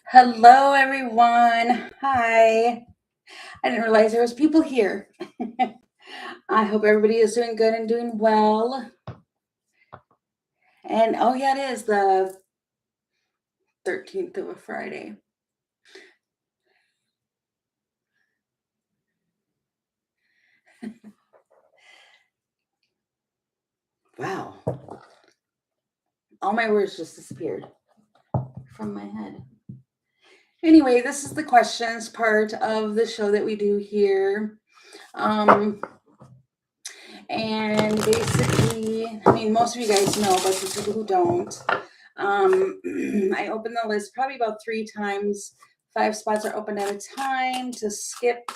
Hello, everyone. Hi. I didn't realize there was people here. I hope everybody is doing good and doing well. And oh yeah, it is the 13th of a Friday. Wow. All my words just disappeared from my head. Anyway, this is the questions part of the show that we do here. Um, and basically, I mean, most of you guys know, but for people who don't, I open the list probably about 3 times. 5 spots are open at a time. To skip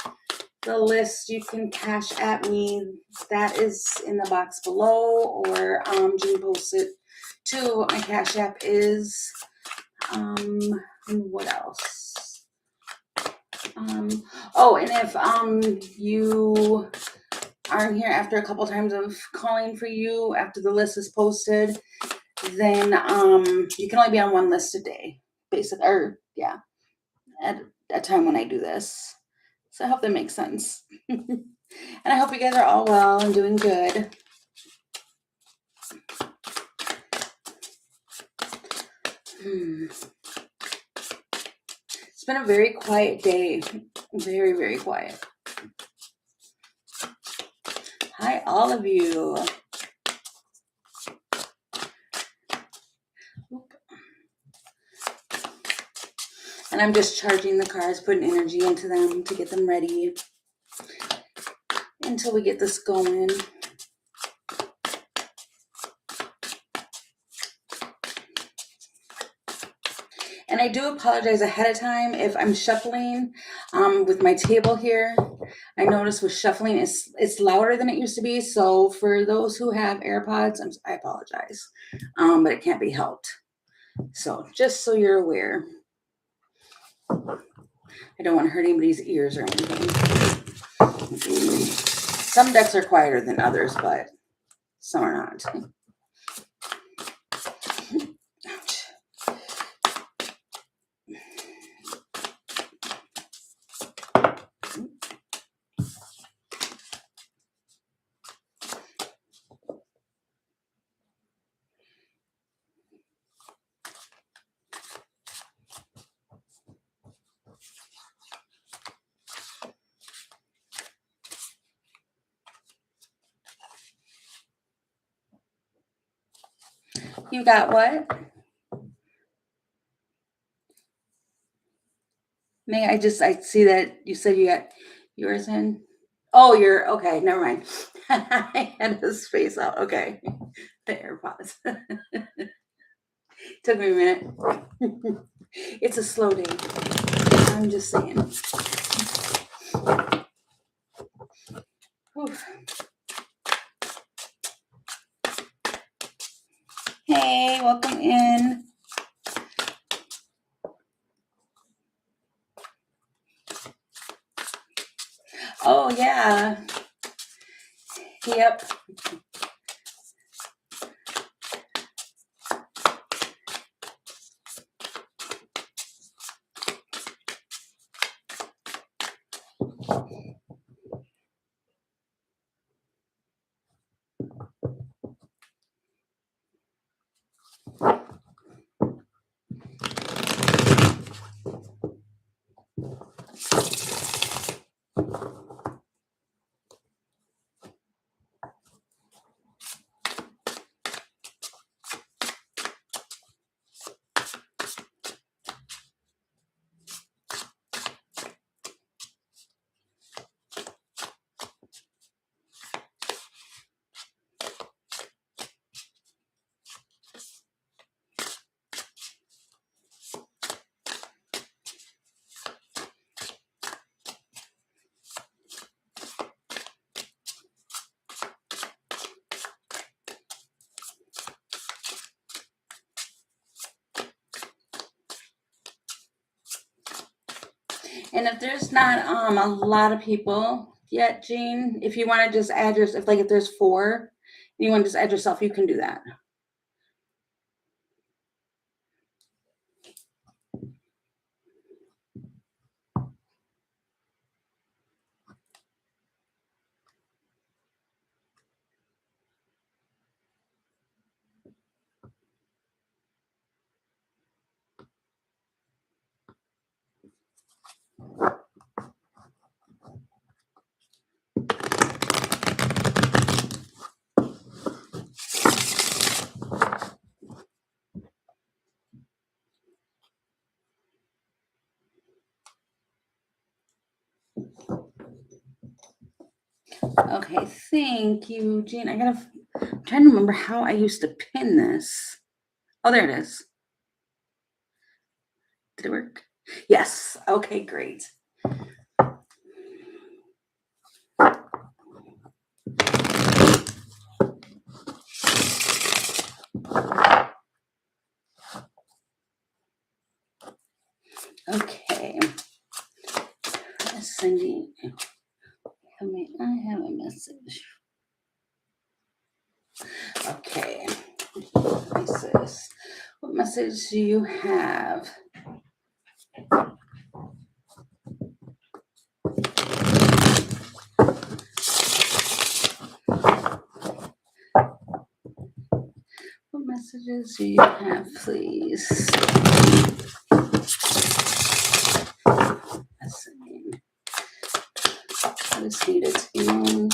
the list, you can cash at me. That is in the box below, or you can post it to what my cash app is. What else? Oh, and if you aren't here after a couple times of calling for you after the list is posted, then you can only be on one list a day, basically, or yeah, at a time when I do this. So I hope that makes sense. And I hope you guys are all well and doing good. It's been a very quiet day. Very, very quiet. Hi, all of you. And I'm just charging the cars, putting energy into them to get them ready until we get this going. And I do apologize ahead of time if I'm shuffling with my table here. I notice with shuffling, it's louder than it used to be. So for those who have AirPods, I apologize, but it can't be helped. So just so you're aware, I don't want to hurt anybody's ears or anything. Some decks are quieter than others, but some are not. You got what? May I see that you said you got yours in? Oh, you're okay. Never mind. I had his face out. Okay. The AirPods. Took me a minute. It's a slow day. I'm just saying. Oof. Hey, welcome in. Oh, yeah. Yep. And if there's not a lot of people yet, Jean, if you want to just add if there's 4 and you want to just add yourself, you can do that. Okay, thank you, Jean. I'm trying to remember how I used to pin this. Oh, there it is. Did it work? Yes. Okay, great. Okay. Sending. I have a message. Okay. Isis, what message do you have? What messages do you have, please? I just need it to be known.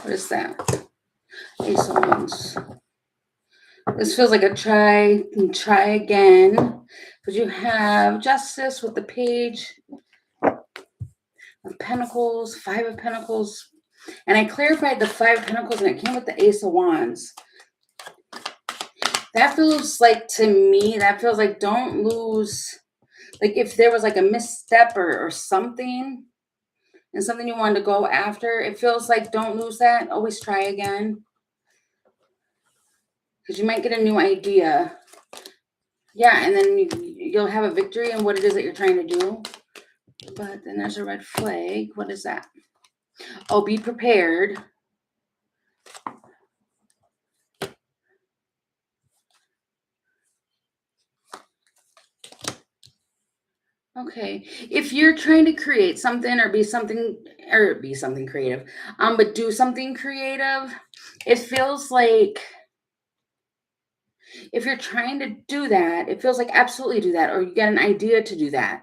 What is that? Ace of Wands. This feels like a try again. But you have Justice with the Page of Pentacles, Five of Pentacles. And I clarified the Five of Pentacles and it came with the Ace of Wands. That feels like, to me, that feels like don't lose. Like if there was like a misstep or something and something you wanted to go after, it feels like don't lose that. Always try again. Because you might get a new idea. Yeah, and then you'll have a victory in what it is that you're trying to do. But then there's a red flag. What is that? Oh, be prepared. Okay. If you're trying to create something or be something creative, but do something creative, it feels like if you're trying to do that, it feels like absolutely do that, or you get an idea to do that.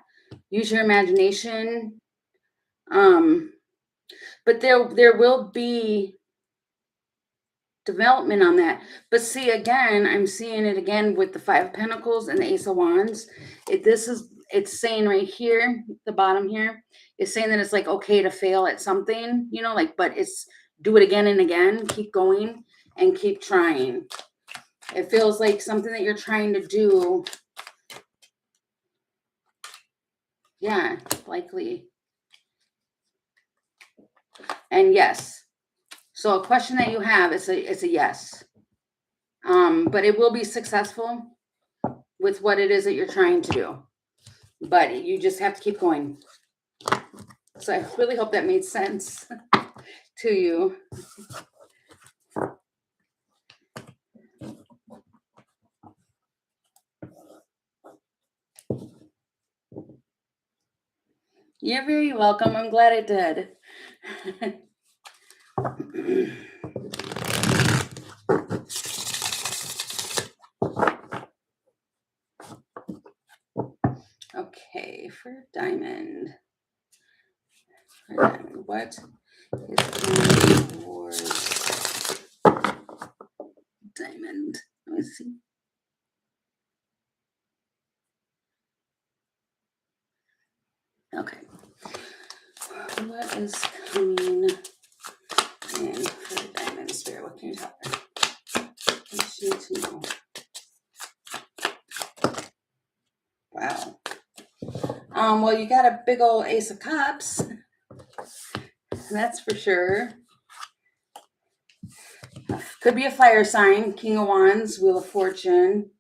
Use your imagination. But there will be development on that. But see, again, I'm seeing it again with the Five of Pentacles and the Ace of Wands. It's saying right here, the bottom here, is saying that it's like okay to fail at something, you know, like, but it's do it again and again, keep going and keep trying. It feels like something that you're trying to do. Yeah, likely. And yes. So a question that you have is a yes. But it will be successful with what it is that you're trying to do. But you just have to keep going. So I really hope that made sense to you. You're very welcome. I'm glad it did. Okay, for Diamond. What is coming towards Diamond? Let me see. Okay. What is coming in for Diamond Spirit? What can you tell her? What she needs to know. Wow. Well, you got a big old Ace of Cups. That's for sure. Could be a fire sign. King of Wands, Wheel of Fortune.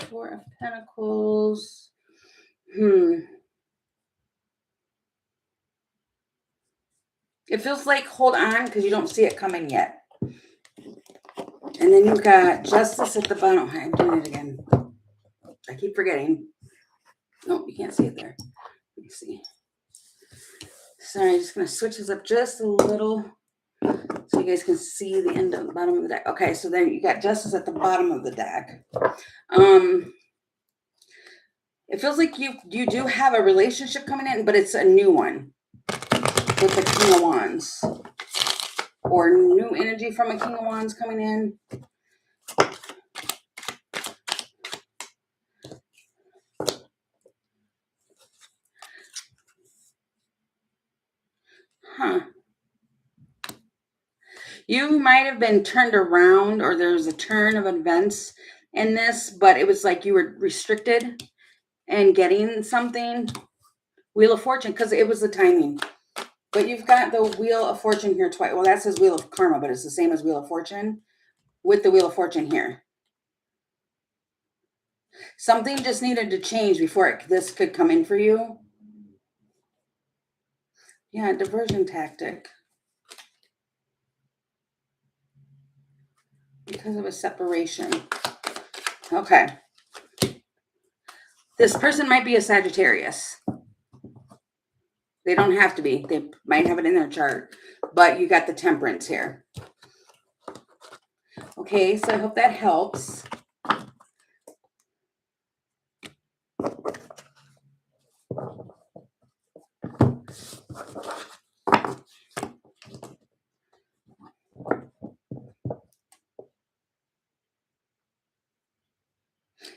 Four of Pentacles. It feels like hold on because you don't see it coming yet. And then you've got Justice at the bottom. I'm doing it again. I keep forgetting. Nope, you can't see it there. Let me see. Sorry, I'm just going to switch this up just a little so you guys can see the end of the bottom of the deck. Okay, so then you got Justice at the bottom of the deck. It feels like you do have a relationship coming in, but it's a new one with the King of Wands. Or new energy from a King of Wands coming in. Huh. You might have been turned around, or there's a turn of events in this, but it was like you were restricted and getting something. Wheel of Fortune, because it was the timing. But you've got the Wheel of Fortune here twice. Well, that says Wheel of Karma, but it's the same as Wheel of Fortune with the Wheel of Fortune here. Something just needed to change before this could come in for you. Yeah, diversion tactic. Because of a separation. Okay. This person might be a Sagittarius. They don't have to be. They might have it in their chart. But you got the Temperance here. Okay, so I hope that helps.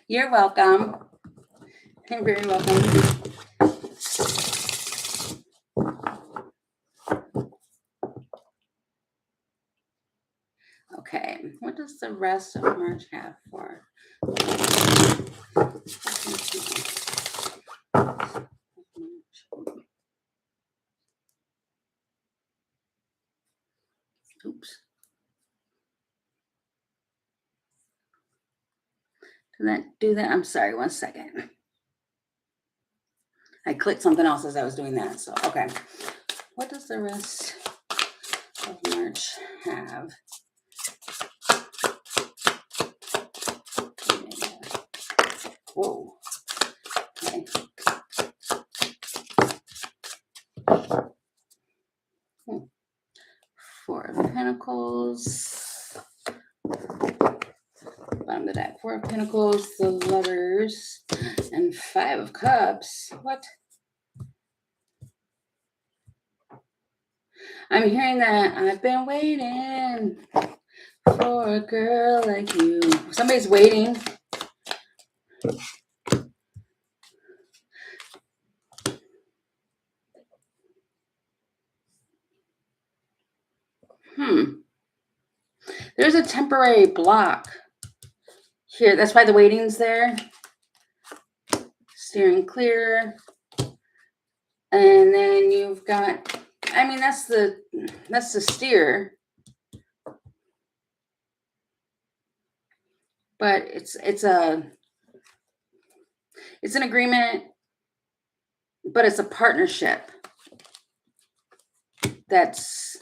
You're welcome. You're very welcome. Okay, what does the rest of March have for? Oops. Did that do that? I'm sorry, 1 second. I clicked something else as I was doing that. So, okay. What does the rest of March have? Whoa. Okay. Four of Pentacles. Bottom of the deck. Four of Pentacles, the Lovers, and Five of Cups. What? I'm hearing that I've been waiting for a girl like you. Somebody's waiting. There's a temporary block here. That's why the waiting's there. Steering clear. And then you've got, I mean, that's the steer. But it's an agreement, but it's a partnership. That's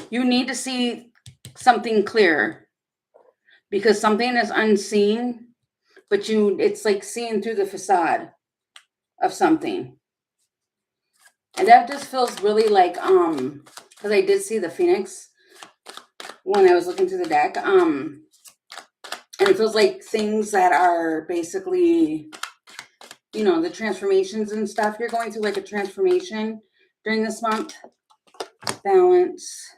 you need to see something clear because something is unseen, but it's like seeing through the facade of something. And that just feels really like because I did see the Phoenix when I was looking through the deck. And it feels like things that are basically, you know, the transformations and stuff. You're going through like a transformation during this month. Balance.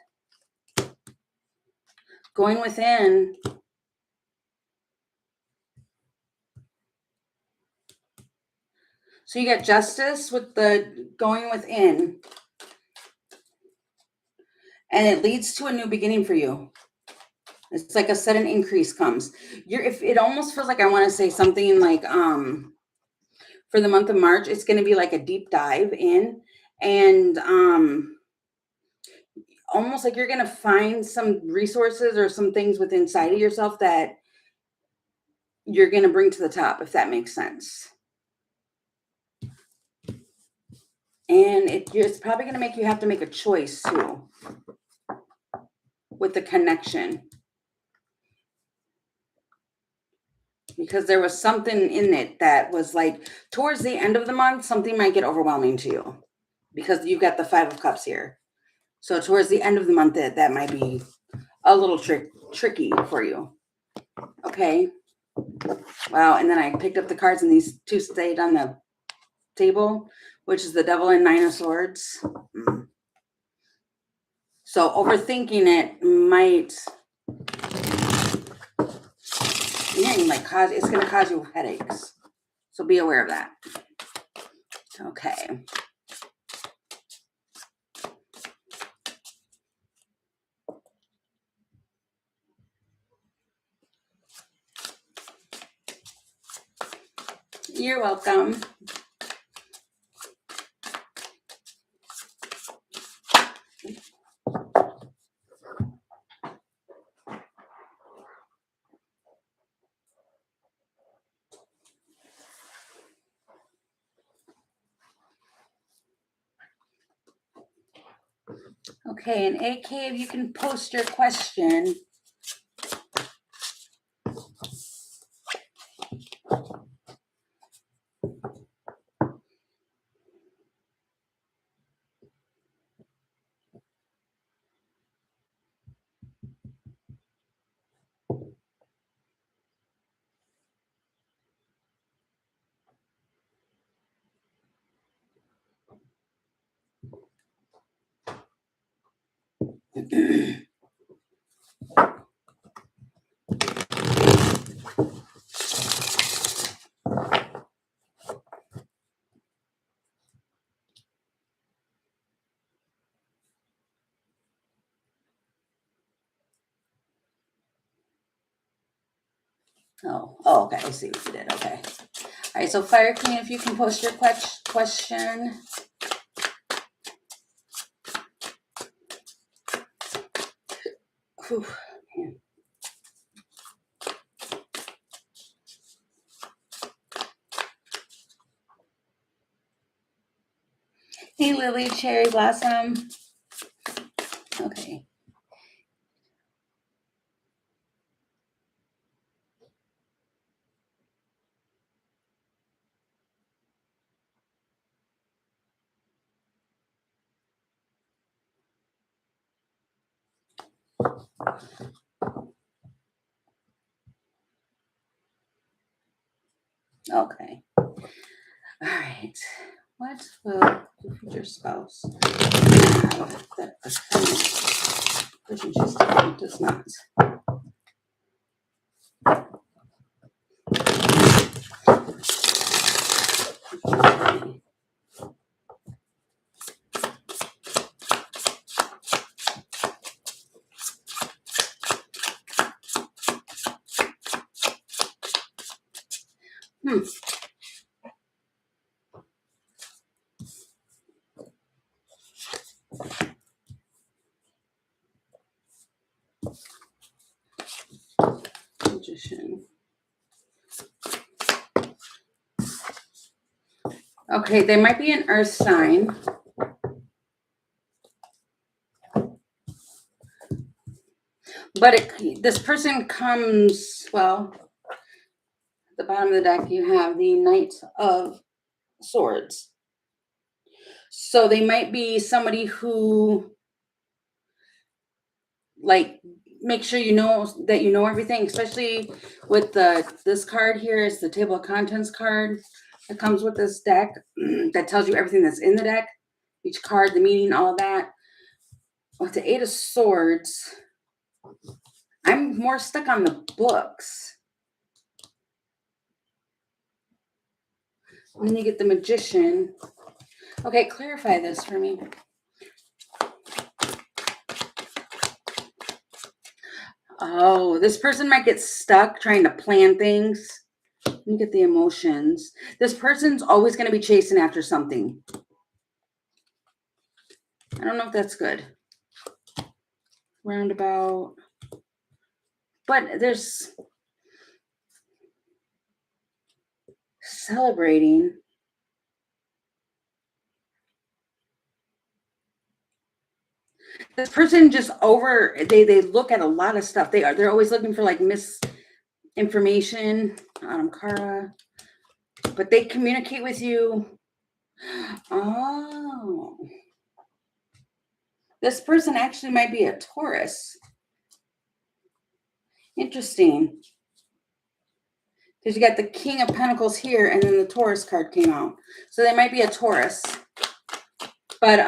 Going within. So you got Justice with the going within. And it leads to a new beginning for you. It's like a sudden increase comes. If it almost feels like I want to say something like for the month of March, it's going to be like a deep dive in, and almost like you're going to find some resources or some things within inside of yourself that you're going to bring to the top, if that makes sense. And it's probably going to make you have to make a choice too with the connection. Because there was something in it that was like towards the end of the month, something might get overwhelming to you because you've got the Five of Cups here. So towards the end of the month, that might be a little tricky for you. Okay. Wow. And then I picked up the cards and these two stayed on the table, which is the Devil and Nine of Swords. So overthinking it might cause, it's going to cause you headaches. So be aware of that. Okay. You're welcome. Okay, and AK, if you can post your question. Oh, okay. I see what you did. Okay. All right. So Fire Queen, if you can post your question. Whew. Hey, Lily, Cherry Blossom. Okay. Okay. All right. What will the future spouse have that the person she's dating does not? Magician. Okay, they might be an earth sign. But this person comes, well, at the bottom of the deck, you have the Knight of Swords. So they might be somebody who, like, make sure you know that you know everything, especially with this card here is the table of contents card that comes with this deck that tells you everything that's in the deck, each card, the meaning, all of that. With the Eight of Swords, I'm more stuck on the books. And then you get the Magician. Okay, clarify this for me. Oh, this person might get stuck trying to plan things. Let me get the emotions. This person's always going to be chasing after something. I don't know if that's good. Roundabout. But there's celebrating. This person just they look at a lot of stuff. They're always looking for like misinformation, Kara. But they communicate with you. Oh. This person actually might be a Taurus. Interesting. Because you got the King of Pentacles here, and then the Taurus card came out. So they might be a Taurus. But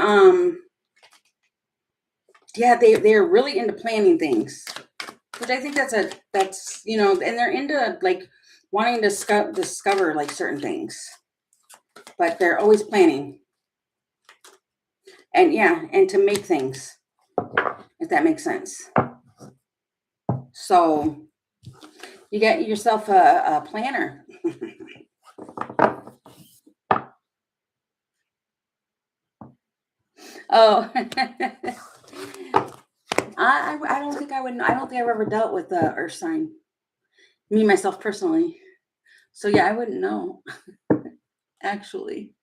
yeah, they're really into planning things. Which I think that's you know, and they're into like wanting to discover like certain things. But they're always planning. And yeah, and to make things, if that makes sense. So you get yourself a planner. Oh, I don't think I would. I don't think I've ever dealt with the earth sign, me myself personally. So yeah, I wouldn't know. Actually.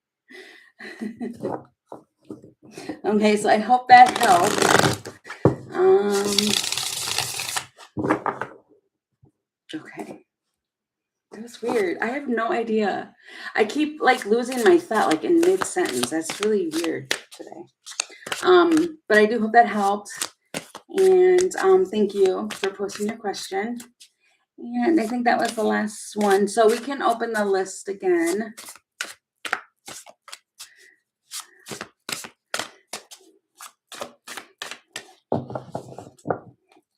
Okay, so I hope that helped. Okay. That was weird. I have no idea. I keep like losing my thought like in mid-sentence. That's really weird today. But I do hope that helped. And thank you for posting your question. And I think that was the last one. So we can open the list again.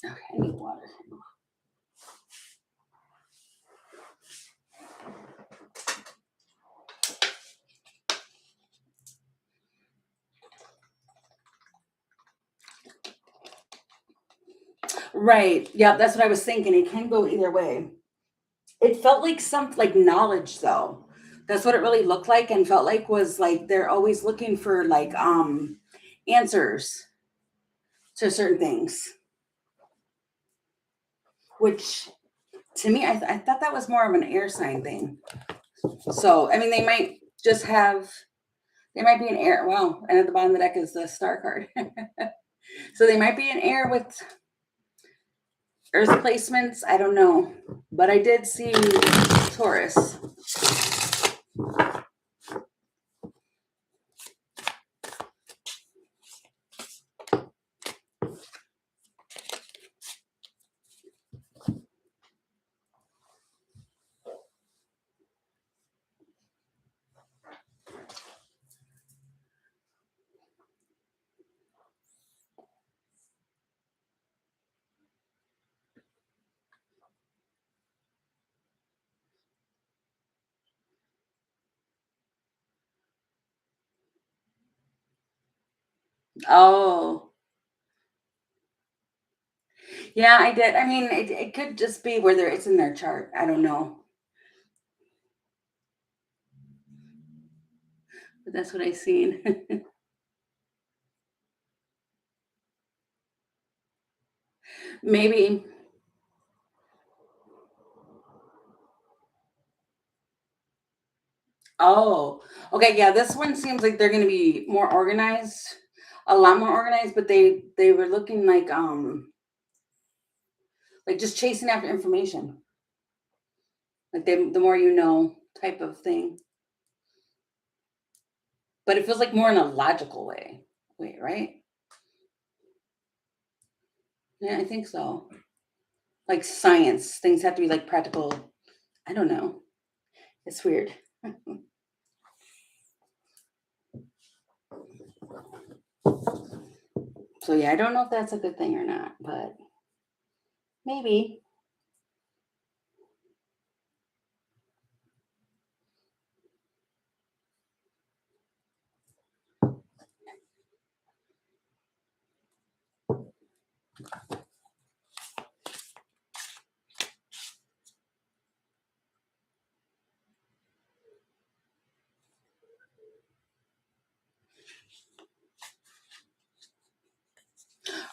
Okay, I need water. Right. Yeah, that's what I was thinking. It can go either way. It felt like something like knowledge though. That's what it really looked like and felt like was like they're always looking for like answers to certain things. Which to me, I thought that was more of an air sign thing. So I mean they might just have they might be an air. Well, and at the bottom of the deck is the star card. So they might be an air with earth placements. I don't know. But I did see Taurus. Oh. Yeah, I did. I mean, it could just be whether it's in their chart. I don't know. But that's what I seen. Maybe. Oh, okay. Yeah, this one seems like they're going to be more organized, a lot more organized. But they were looking like just chasing after information, like the more you know type of thing. But it feels like more in a logical way. Wait, right? Yeah, I think so. Like science, things have to be like practical. I don't know. It's weird. So yeah, I don't know if that's a good thing or not, but maybe.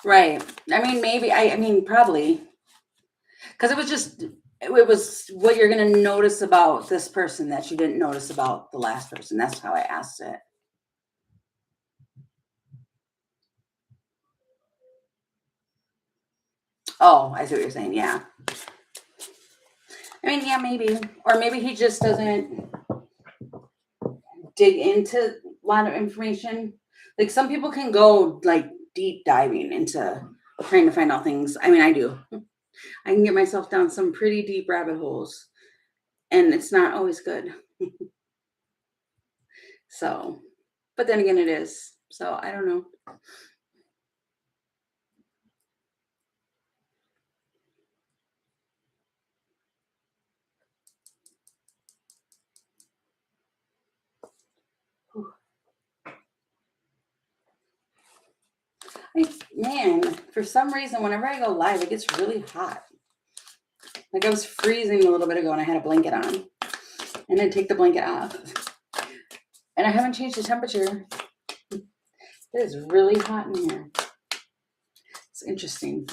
Right. I mean, maybe. I mean, probably. Because it was what you're going to notice about this person that you didn't notice about the last person. That's how I asked it. Oh, I see what you're saying. Yeah. I mean, yeah, maybe. Or maybe he just doesn't dig into a lot of information. Like some people can go like deep diving into trying to find out things. I mean, I do. I can get myself down some pretty deep rabbit holes. and it's not always good. So, but then again, it is. So I don't know. Man, for some reason, whenever I go live, it gets really hot. Like I was freezing a little bit ago and I had a blanket on. And then take the blanket off. And I haven't changed the temperature. It is really hot in here. It's interesting.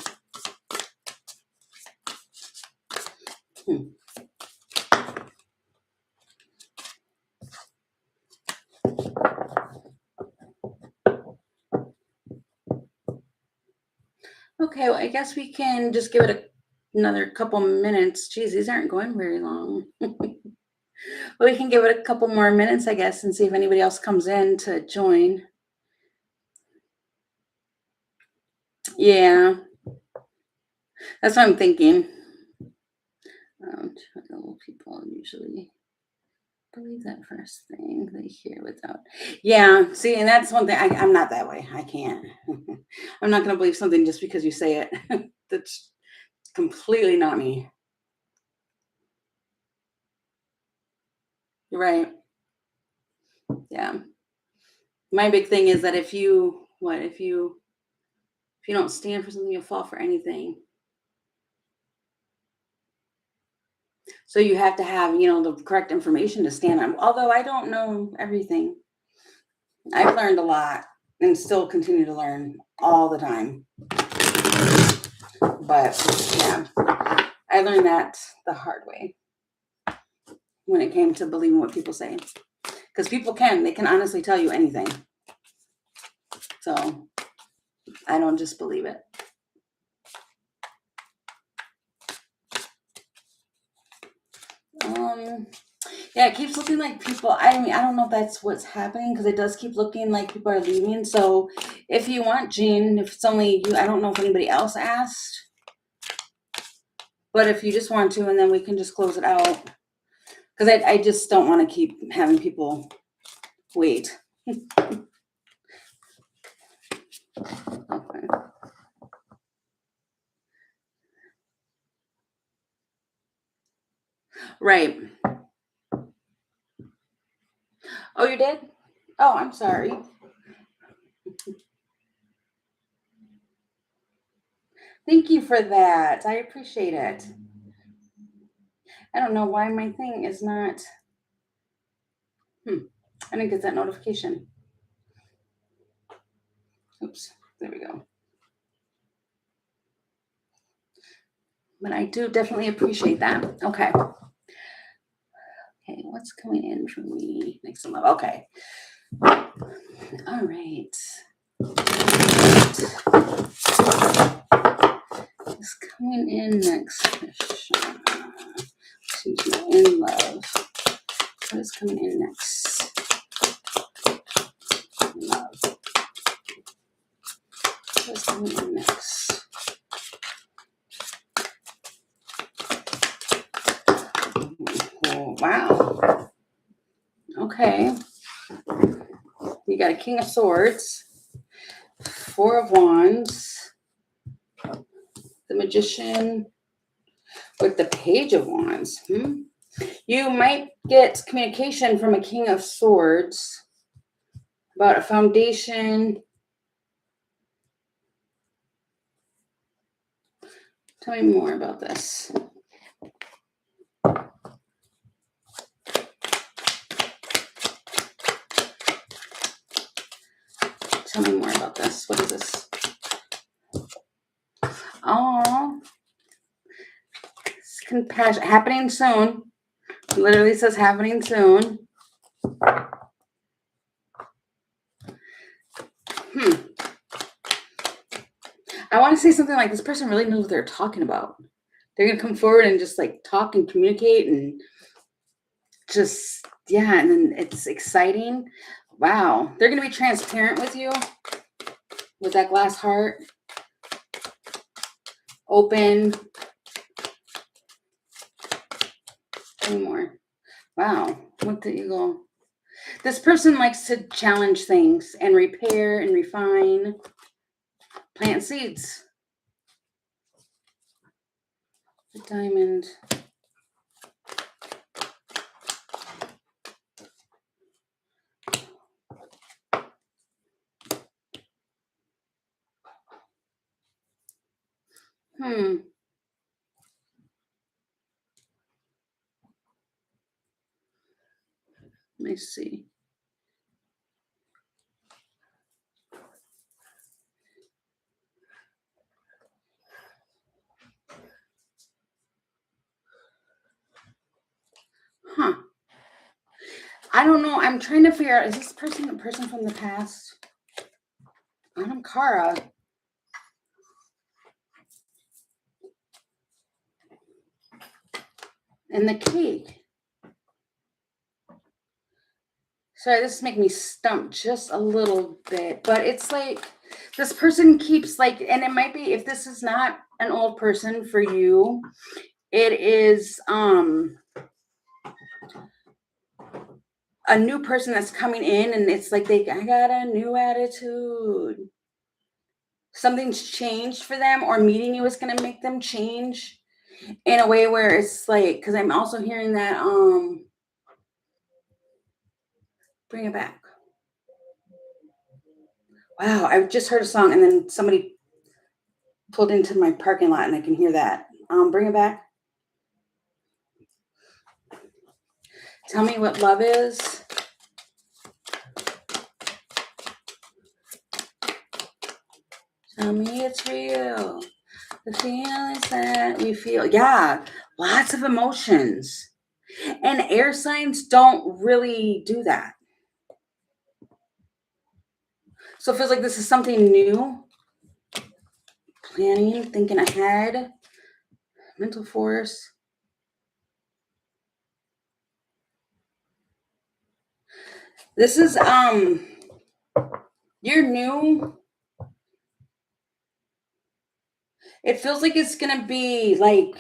Okay, well, I guess we can just give it another couple minutes. Geez, these aren't going very long. Well, we can give it a couple more minutes, I guess, and see if anybody else comes in to join. Yeah, that's what I'm thinking. People usually believe that first thing they hear without. Yeah, see, and that's one thing. I'm not that way. I can't. I'm not going to believe something just because you say it. That's completely not me. You're right. Yeah. My big thing is that if you don't stand for something, you'll fall for anything. So you have to have, the correct information to stand on. Although I don't know everything. I've learned a lot and still continue to learn all the time. But yeah, I learned that the hard way when it came to believing what people say. Because they can honestly tell you anything. So I don't just believe it. Yeah, it keeps looking like people, I don't know if that's what's happening because it does keep looking like people are leaving. So if you want, Jean, if it's only you, I don't know if anybody else asked, but if you just want to, and then we can just close it out because I just don't want to keep having people wait. Okay. Right. Oh, you did? Oh, I'm sorry. Thank you for that. I appreciate it. I don't know why my thing is not. I didn't get that notification. Oops. There we go. But I do definitely appreciate that. Okay. Okay, what's coming in for me next month? Okay. All right. What's coming in next? In love. What is coming in next? Love. What's coming in next? Oh, wow. Okay. You got a King of Swords, Four of Wands, the Magician with the Page of Wands. You might get communication from a King of Swords about a foundation. Tell me more about this. Tell me more about this. What is this? Oh, it's compassion happening soon. It literally says happening soon. I want to say something like this person really knows what they're talking about. They're going to come forward and just like talk and communicate and just, yeah. And then it's exciting. Wow. They're going to be transparent with you with that glass heart. Open. Tell me more. Wow. What the eagle? This person likes to challenge things and repair and refine. Plant seeds. The diamond. Let me see. Huh. I don't know. I'm trying to figure out, is this person a person from the past? Autumn Kara. And the cake. Sorry, this is making me stump just a little bit. But it's like, this person keeps like, and it might be, if this is not an old person for you, it is a new person that's coming in, and it's like I got a new attitude. Something's changed for them, or meeting you is going to make them change in a way where it's like, because I'm also hearing that bring it back. Wow, I just heard a song and then somebody pulled into my parking lot and I can hear that. Bring it back. Tell me what love is. Tell me it's real. The feelings that we feel. Yeah, lots of emotions. And air signs don't really do that. So it feels like this is something new. Planning, thinking ahead. Mental force. This is you're new. It feels like it's gonna be like,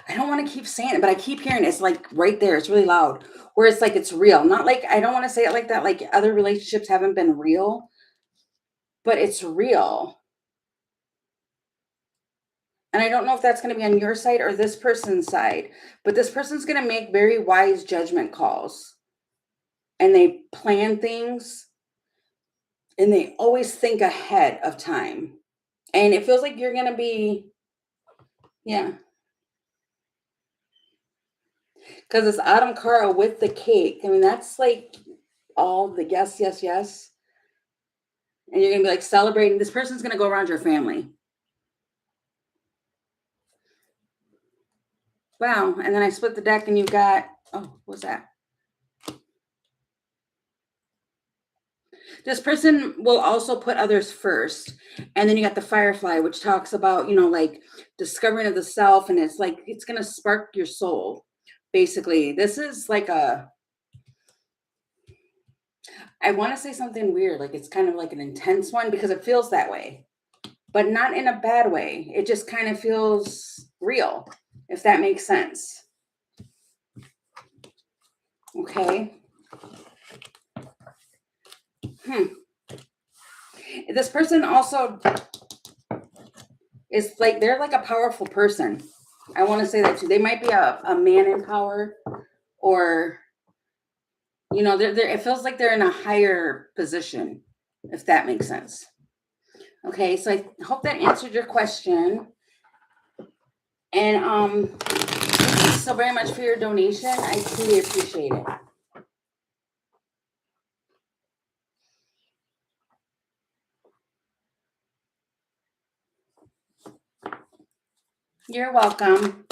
I don't want to keep saying it, but I keep hearing it's like right there. It's really loud. Where it's like it's real. Not like, I don't want to say it like that, like other relationships haven't been real, but it's real. And I don't know if that's going to be on your side or this person's side, but this person's going to make very wise judgment calls. And they plan things and they always think ahead of time. And it feels like you're going to be, yeah. Because it's Autumn Kara with the cake. I mean, that's like all the yes, yes, yes. And you're going to be like celebrating. This person's going to go around your family. Wow. And then I split the deck and you've got, oh, what's that? This person will also put others first. And then you got the Firefly, which talks about, like discovering of the self. And it's like, it's going to spark your soul. Basically, this is like I want to say something weird. Like it's kind of like an intense one because it feels that way, but not in a bad way. It just kind of feels real, if that makes sense. Okay. This person also is like, they're like a powerful person. I want to say that too. They might be a man in power, or, it feels like they're in a higher position, if that makes sense. Okay. So I hope that answered your question. And thank you so very much for your donation. I truly appreciate it. You're welcome.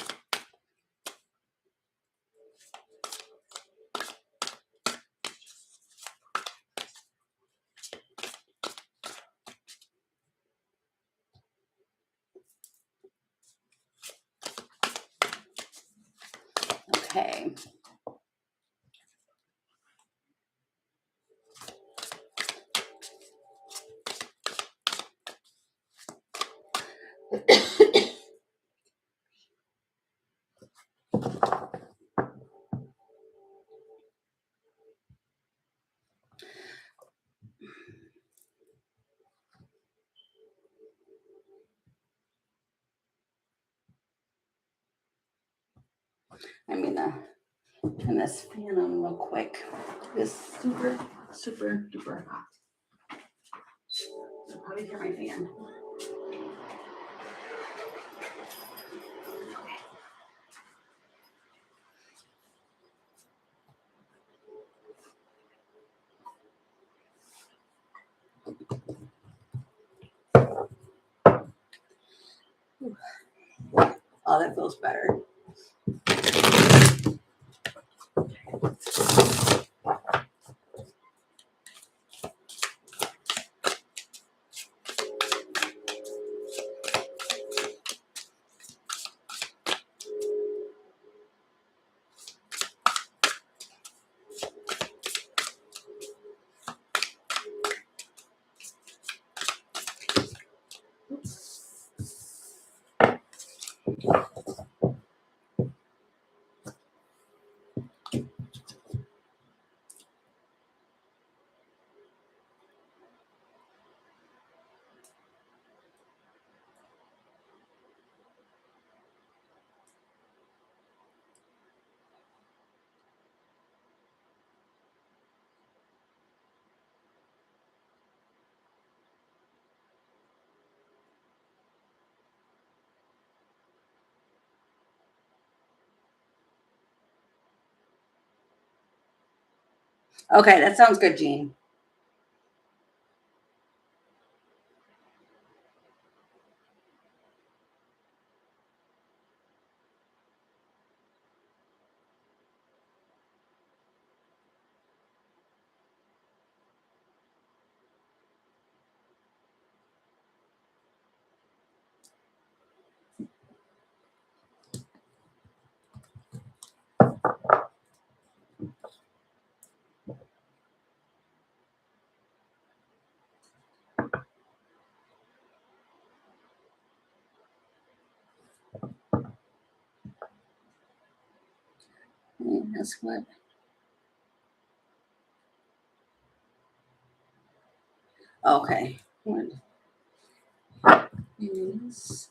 Okay. I'm gonna turn this fan on real quick. It's super, super duper hot. I'll probably hear my fan. Oh, that feels better. Okay, that sounds good, Jean. That's what. Okay. What is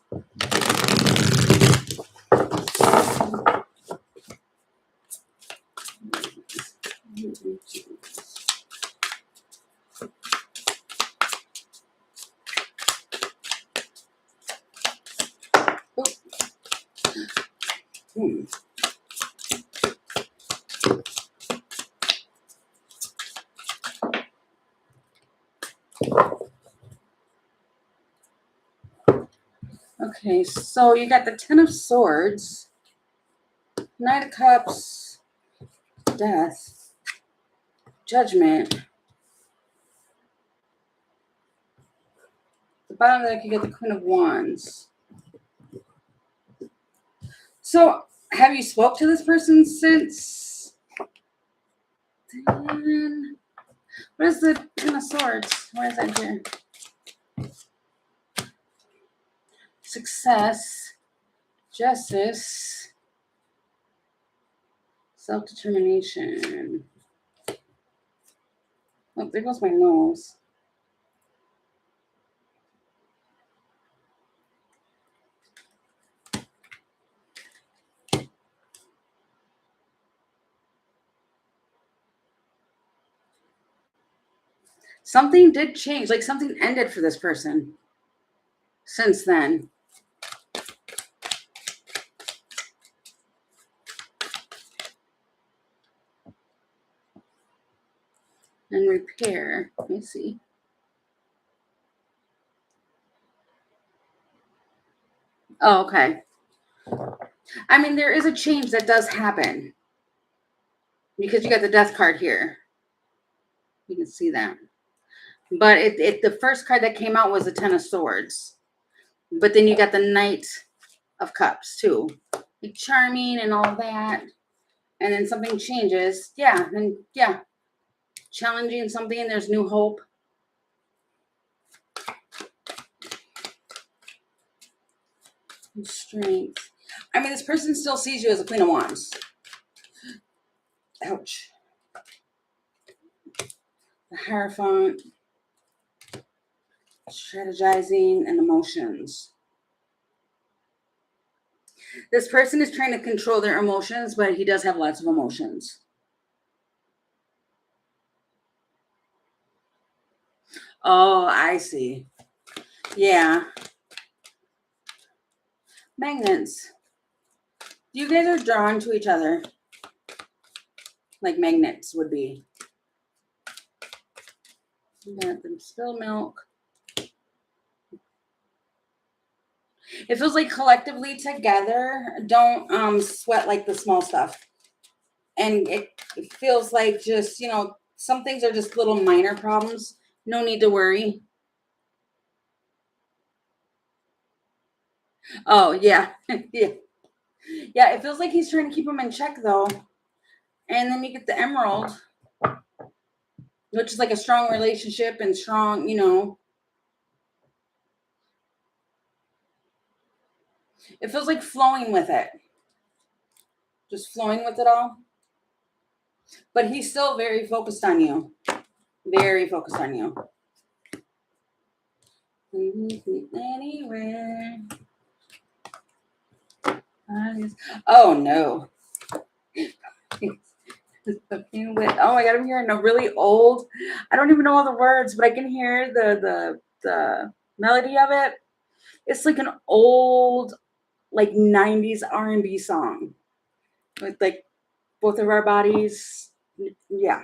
Okay, so you got the Ten of Swords, Knight of Cups, Death, Judgment. The bottom of the deck, you get the Queen of Wands. So, have you spoke to this person since? Then, what is the Ten of Swords? Where is that here? Success, justice, self-determination. Oh, there goes my nose. Something did change, like something ended for this person since then. And repair. Let me see. Oh, okay. I mean, there is a change that does happen because you got the death card here. You can see that. But the first card that came out was the Ten of Swords. But then you got the Knight of Cups too. Like charming and all that. And then something changes. Yeah. And yeah. Challenging something. There's new hope. And strength. I mean, this person still sees you as a Queen of Wands. Ouch. The Hierophant. Strategizing and emotions. This person is trying to control their emotions, but he does have lots of emotions. Oh, I see. Yeah. Magnets. You guys are drawn to each other. Like magnets would be. Let them spill milk. It feels like collectively together, don't sweat like the small stuff. And it feels like just, some things are just little minor problems. No need to worry. Oh, yeah. Yeah. Yeah, it feels like he's trying to keep them in check, though. And then you get the emerald, which is like a strong relationship and strong, it feels like flowing with it. Just flowing with it all. But he's still very focused on you. Very focused on you. Anywhere. Oh, no. Oh my God, I'm hearing a really old, I don't even know all the words, but I can hear the melody of it. It's like an old, like 90s R&B song with like both of our bodies. Yeah.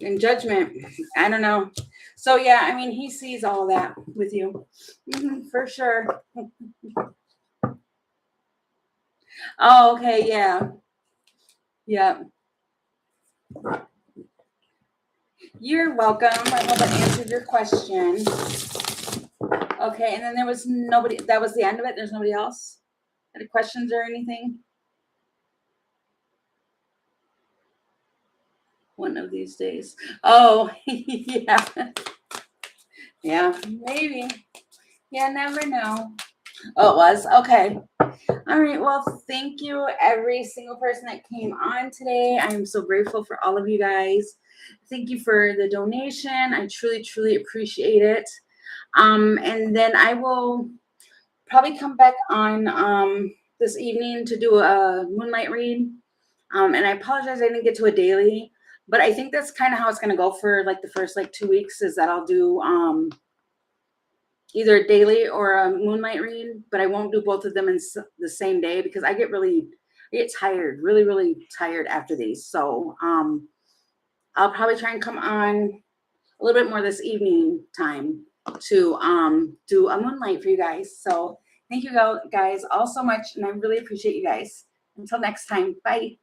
In judgment. I don't know. So yeah, I mean, he sees all that with you. For sure. Oh, okay. Yeah. Yeah. You're welcome. I hope I answered your question. Okay, and then there was nobody. That was the end of it. There's nobody else. Any questions or anything? One of these days. Oh, yeah. Yeah, maybe. Yeah, never know. Oh, it was? Okay. All right. Well, thank you, every single person that came on today. I am so grateful for all of you guys. Thank you for the donation. I truly, truly appreciate it. And then I will probably come back on this evening to do a moonlight read. And I apologize I didn't get to a daily, but I think that's kind of how it's going to go for like the first like 2 weeks, is that I'll do either a daily or a moonlight read, but I won't do both of them in the same day because I get tired, really, really tired after these. So I'll probably try and come on a little bit more this evening time to do a moonlight for you guys. So thank you guys all so much, and I really appreciate you guys. Until next time, bye.